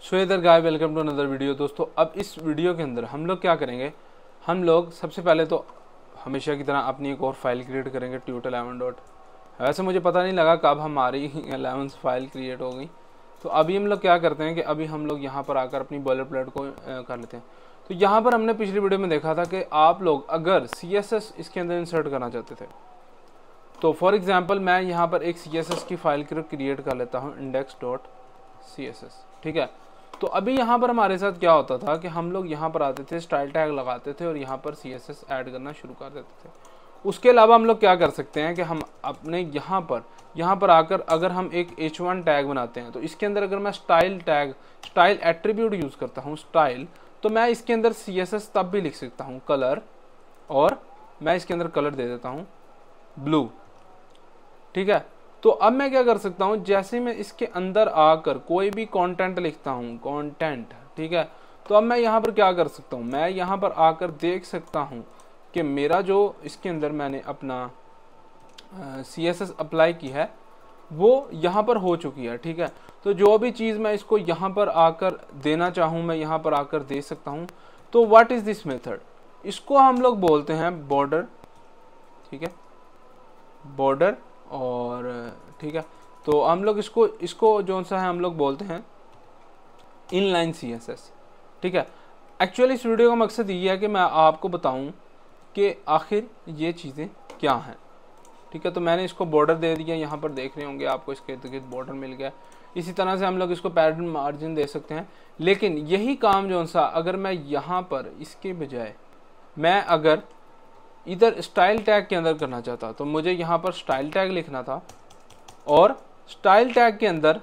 सो इधर guys welcome to another video. दोस्तों अब इस वीडियो के अंदर हम लोग क्या करेंगे, हम लोग सबसे पहले तो हमेशा की तरह अपनी एक और फाइल क्रिएट करेंगे tut11 डॉट। वैसे मुझे पता नहीं लगा कब हमारी 11 फाइल क्रिएट हो गई। तो अभी हम लोग क्या करते हैं कि अभी हम लोग यहाँ पर आकर अपनी बॉयलर प्लेट को कर लेते हैं। तो यहाँ पर हमने पिछली वीडियो में देखा था कि आप लोग अगर CSS इसके अंदर इंसर्ट करना चाहते थे, तो फॉर एग्जाम्पल मैं यहाँ पर एक CSS की फाइल क्रिएट कर लेता हूँ index.css। ठीक है, तो अभी यहाँ पर हमारे साथ क्या होता था कि हम लोग यहाँ पर आते थे, स्टाइल टैग लगाते थे और यहाँ पर CSS ऐड करना शुरू कर देते थे। उसके अलावा हम लोग क्या कर सकते हैं कि हम अपने यहाँ पर आकर अगर हम एक h1 टैग बनाते हैं, तो इसके अंदर अगर मैं स्टाइल एट्रीब्यूट यूज़ करता हूँ स्टाइल, तो मैं इसके अंदर CSS तब भी लिख सकता हूँ कलर, और मैं इसके अंदर कलर दे देता हूँ ब्लू। ठीक है, तो अब मैं क्या कर सकता हूँ, जैसे मैं इसके अंदर आकर कोई भी कंटेंट लिखता हूँ कंटेंट, ठीक है, तो अब मैं यहाँ पर क्या कर सकता हूँ, मैं यहाँ पर आकर देख सकता हूँ कि मेरा जो इसके अंदर मैंने अपना CSS अप्लाई की है वो यहाँ पर हो चुकी है। ठीक है, तो जो भी चीज़ मैं इसको यहाँ पर आकर देना चाहूँ मैं यहाँ पर आकर दे सकता हूँ। तो व्हाट इज़ दिस मेथड, इसको हम लोग बोलते हैं बॉर्डर। ठीक है, बॉर्डर, और ठीक है, तो हम लोग इसको जो सा है हम लोग बोलते हैं इनलाइन CSS। ठीक है, एक्चुअली इस वीडियो का मकसद ये है कि मैं आपको बताऊं कि आखिर ये चीज़ें क्या हैं। ठीक है, तो मैंने इसको बॉर्डर दे दिया, यहाँ पर देख रहे होंगे आपको इसके इर्द गिर्द बॉर्डर मिल गया। इसी तरह से हम लोग इसको पैटर्न मार्जिन दे सकते हैं, लेकिन यही काम जो सा अगर मैं यहाँ पर इसके बजाय मैं अगर इधर स्टाइल टैग के अंदर करना चाहता, तो मुझे यहाँ पर स्टाइल टैग लिखना था, और स्टाइल टैग के अंदर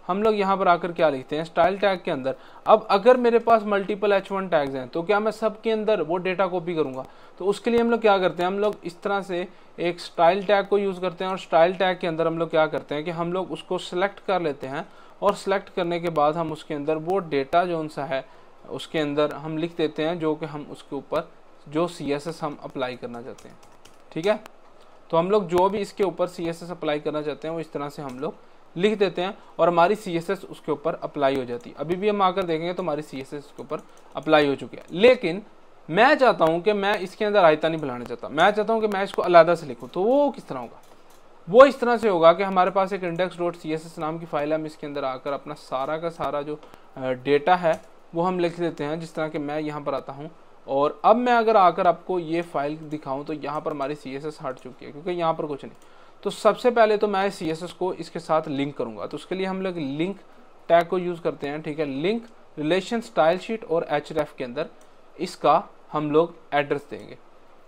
हम लोग यहाँ पर आकर क्या लिखते हैं, स्टाइल टैग के अंदर अब अगर मेरे पास मल्टीपल h1 टैग्स हैं तो क्या मैं सब के अंदर वो डेटा कॉपी करूँगा। तो उसके लिए हम लोग क्या करते हैं, हम लोग इस तरह से एक स्टाइल टैग को यूज़ करते हैं, और स्टाइल टैग के अंदर हम लोग क्या करते हैं कि हम लोग उसको सिलेक्ट कर लेते हैं, और सिलेक्ट करने के बाद हम उसके अंदर वो डेटा जो सा है उसके अंदर हम लिख देते हैं जो कि हम उसके ऊपर जो CSS हम अप्लाई करना चाहते हैं। ठीक है, तो हम लोग जो भी इसके ऊपर CSS अप्लाई करना चाहते हैं वो इस तरह से हम लोग लिख देते हैं, और हमारी CSS उसके ऊपर अप्लाई हो जाती है। अभी भी हम आकर देखेंगे तो हमारी CSS उसके ऊपर अप्लाई हो चुकी है। लेकिन मैं चाहता हूं कि मैं इसके अंदर आयता नहीं बुलाना चाहता, मैं चाहता हूं कि मैं इसको अलग से लिखूं। तो वो किस तरह होगा, वो इस तरह से होगा कि हमारे पास एक index.css नाम की फाइल है, हम इसके अंदर आकर अपना सारा का सारा जो डेटा है वो हम लिख देते हैं, जिस तरह के मैं यहाँ पर आता हूँ। और अब मैं अगर आकर आपको ये फाइल दिखाऊं तो यहाँ पर हमारी CSS हट चुकी है, क्योंकि यहाँ पर कुछ नहीं। तो सबसे पहले तो मैं CSS को इसके साथ लिंक करूंगा, तो उसके लिए हम लोग लिंक टैग को यूज़ करते हैं। ठीक है, लिंक रिलेशन स्टाइल शीट और href के अंदर इसका हम लोग एड्रेस देंगे।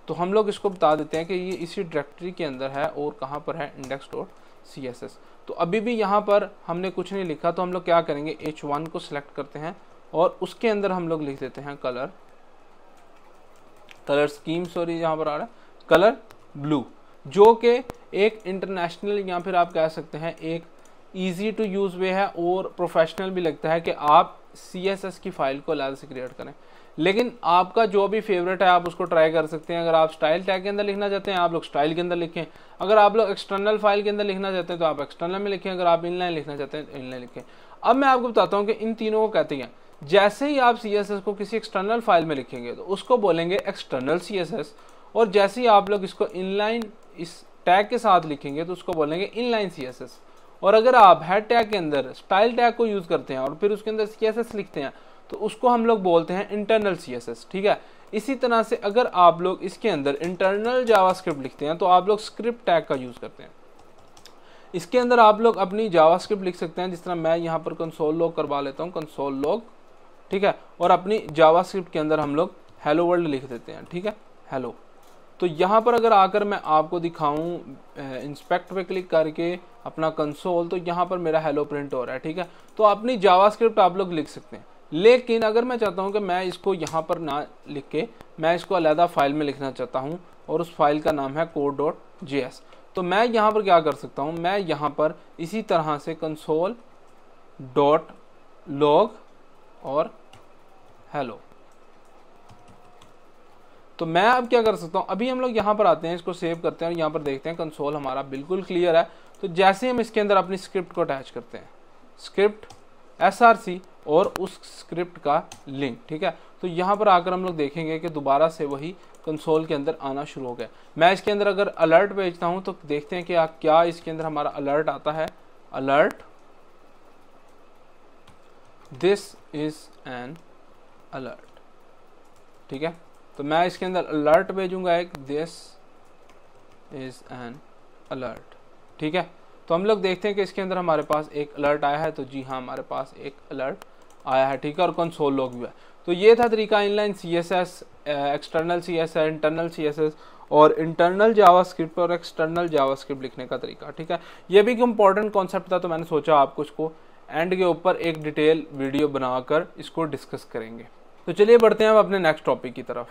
तो हम लोग इसको बता देते हैं कि ये इसी डायरेक्टरी के अंदर है और कहाँ पर है, index.css। तो अभी भी यहाँ पर हमने कुछ नहीं लिखा, तो हम लोग क्या करेंगे, h1 को सिलेक्ट करते हैं और उसके अंदर हम लोग लिख देते हैं कलर स्कीम, सॉरी यहाँ पर आ रहा है कलर ब्लू, जो कि एक इंटरनेशनल या फिर आप कह सकते हैं एक इजी टू यूज़ वे है, और प्रोफेशनल भी लगता है कि आप CSS की फाइल को अलग से क्रिएट करें। लेकिन आपका जो भी फेवरेट है आप उसको ट्राई कर सकते हैं। अगर आप स्टाइल टैग के अंदर लिखना चाहते हैं आप लोग स्टाइल के अंदर लिखें, अगर आप लोग एक्सटर्नल फाइल के अंदर लिखना चाहते हैं तो आप एक्सटर्नल में लिखें, अगर आप इनलाइन लिखना चाहते हैं तो इनलाइन लिखें। अब मैं आपको बताता हूँ कि इन तीनों को कहते हैं, जैसे ही आप CSS को किसी एक्सटर्नल फाइल में लिखेंगे तो उसको बोलेंगे एक्सटर्नल CSS, और जैसे ही आप लोग इसको इनलाइन इस टैग के साथ लिखेंगे तो उसको बोलेंगे इनलाइन CSS। और अगर आप हेड टैग के अंदर स्टाइल टैग को यूज़ करते हैं और फिर उसके अंदर CSS लिखते हैं तो उसको हम लोग बोलते हैं इंटरनल CSS। ठीक है, इसी तरह से अगर आप लोग इसके अंदर इंटरनल जावास्क्रिप्ट लिखते हैं तो आप लोग स्क्रिप्ट टैग का यूज़ करते हैं। इसके अंदर आप लोग अपनी जावास्क्रिप्ट लिख सकते हैं, जिस तरह मैं यहाँ पर कंसोल लॉग करवा लेता हूँ, कंसोल लॉग। ठीक है, और अपनी जावास्क्रिप्ट के अंदर हम लोग हेलो वर्ल्ड लिख देते हैं। ठीक है, हेलो। तो यहाँ पर अगर आकर मैं आपको दिखाऊं इंस्पेक्ट पे क्लिक करके अपना कंसोल, तो यहाँ पर मेरा हेलो प्रिंट हो रहा है। ठीक है, तो अपनी जावास्क्रिप्ट आप लोग लिख सकते हैं। लेकिन अगर मैं चाहता हूँ कि मैं इसको यहाँ पर ना लिख के मैं इसको अलग फाइल में लिखना चाहता हूँ, और उस फाइल का नाम है code.js, तो मैं यहाँ पर क्या कर सकता हूँ, मैं यहाँ पर इसी तरह से कंसोल डॉट लॉग और हेलो। तो मैं अब क्या कर सकता हूँ, अभी हम लोग यहाँ पर आते हैं, इसको सेव करते हैं और यहाँ पर देखते हैं कंसोल हमारा बिल्कुल क्लियर है। तो जैसे हम इसके अंदर अपनी स्क्रिप्ट को अटैच करते हैं, स्क्रिप्ट src और उस स्क्रिप्ट का लिंक। ठीक है, तो यहाँ पर आकर हम लोग देखेंगे कि दोबारा से वही कंसोल के अंदर आना शुरू हो गया। मैं इसके अंदर अगर अलर्ट भेजता हूँ तो देखते हैं कि क्या इसके अंदर हमारा अलर्ट आता है, alert this is an alert. ठीक है, तो मैं इसके अंदर अलर्ट भेजूंगा एक, दिस इज एन अलर्ट। ठीक है, तो हम लोग देखते हैं कि इसके अंदर हमारे पास एक अलर्ट आया है। तो जी हाँ, हमारे पास एक अलर्ट आया है। ठीक है, और कंसोल लॉग भी है। तो ये था तरीका inline CSS, external CSS, internal CSS और इंटरनल जावास्क्रिप्ट और एक्सटर्नल जावास्क्रिप्ट लिखने का तरीका। ठीक है, ये भी एक इम्पॉर्टेंट कॉन्सेप्ट था, तो मैंने सोचा आपको इसको एंड के ऊपर एक डिटेल वीडियो बनाकर इसको डिस्कस करेंगे। तो चलिए बढ़ते हैं अब अपने नेक्स्ट टॉपिक की तरफ।